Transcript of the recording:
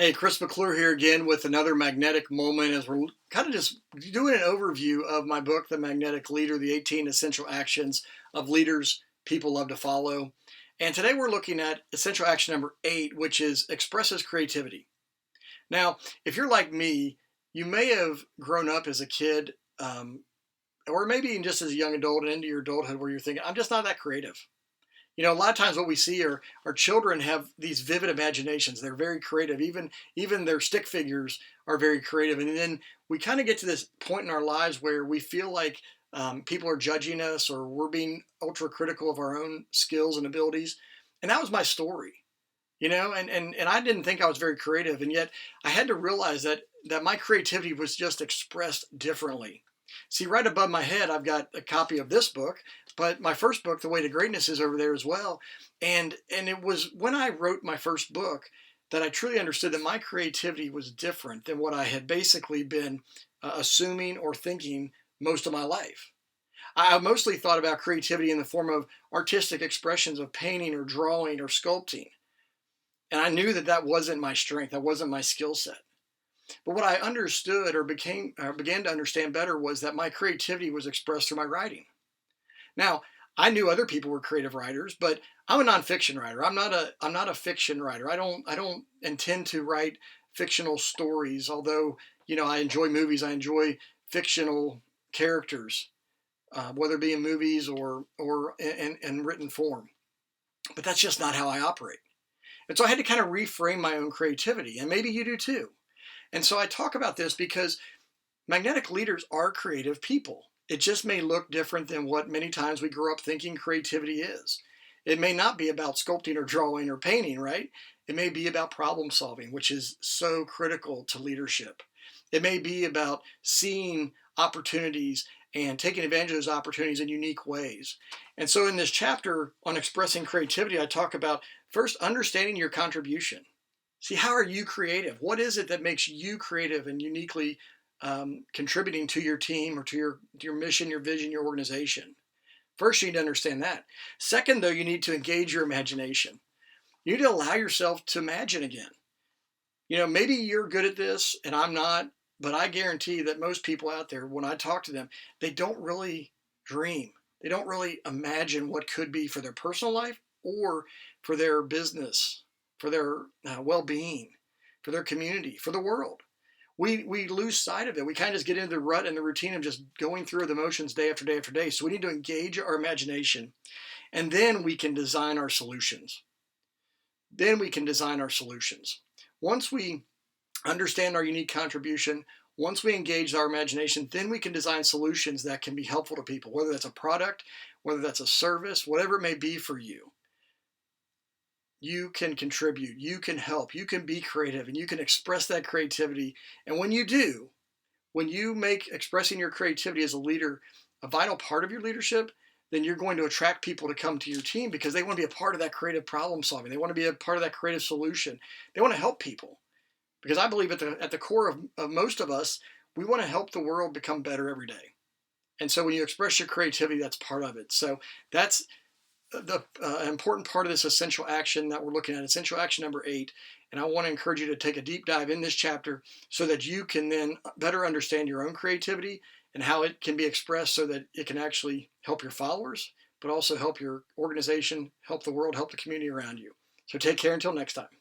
Hey, Chris McClure here again with another magnetic moment as we're kind of just doing an overview of my book, The Magnetic Leader, the 18 Essential Actions of Leaders People Love to Follow. And today we're looking at essential action number 8, which is expresses creativity. Now, if you're like me, you may have grown up as a kid, or maybe even just as a young adult and into your adulthood where you're thinking, I'm just not that creative. A lot of times what we see are our children have these vivid imaginations. They're very creative. Even their stick figures are very creative. And then we kind of get to this point in our lives where we feel like people are judging us or we're being ultra critical of our own skills and abilities. And that was my story, and I didn't think I was very creative. And yet I had to realize that my creativity was just expressed differently. See, right above my head, I've got a copy of this book, but my first book, The Way to Greatness, is over there as well. And it was when I wrote my first book that I truly understood that my creativity was different than what I had basically been assuming or thinking most of my life. I mostly thought about creativity in the form of artistic expressions of painting or drawing or sculpting. And I knew that that wasn't my strength, that wasn't my skill set. But what I understood or began to understand better was that my creativity was expressed through my writing. Now, I knew other people were creative writers, but I'm a nonfiction writer. I'm not a fiction writer. I don't intend to write fictional stories, although, I enjoy movies, I enjoy fictional characters, whether it be in movies or in written form. But that's just not how I operate. And so I had to kind of reframe my own creativity, and maybe you do too. And so I talk about this because magnetic leaders are creative people. It just may look different than what many times we grew up thinking creativity is. It may not be about sculpting or drawing or painting, right? It may be about problem solving, which is so critical to leadership. It may be about seeing opportunities and taking advantage of those opportunities in unique ways. And so in this chapter on expressing creativity, I talk about first understanding your contribution. See, how are you creative? What is it that makes you creative and uniquely contributing to your team or to your mission, your vision, your organization? First, you need to understand that. Second, though, you need to engage your imagination. You need to allow yourself to imagine again. Maybe you're good at this and I'm not, but I guarantee that most people out there, when I talk to them, they don't really dream. They don't really imagine what could be for their personal life or for their business, for their well-being, for their community, for the world. We lose sight of it. We kind of just get into the rut and the routine of just going through the motions day after day after day. So we need to engage our imagination, and then we can design our solutions. Once we understand our unique contribution, once we engage our imagination, then we can design solutions that can be helpful to people, whether that's a product, whether that's a service, whatever it may be for you. You can contribute, you can help, you can be creative, and you can express that creativity. And when you do, when you make expressing your creativity as a leader a vital part of your leadership, then you're going to attract people to come to your team because they want to be a part of that creative problem solving. They want to be a part of that creative solution. They want to help people. Because I believe at the core of most of us, we want to help the world become better every day. And so when you express your creativity, that's part of it. So that's the important part of this essential action that we're looking at, essential action number 8. And I want to encourage you to take a deep dive in this chapter so that you can then better understand your own creativity and how it can be expressed so that it can actually help your followers, but also help your organization, help the world, help the community around you. So take care until next time.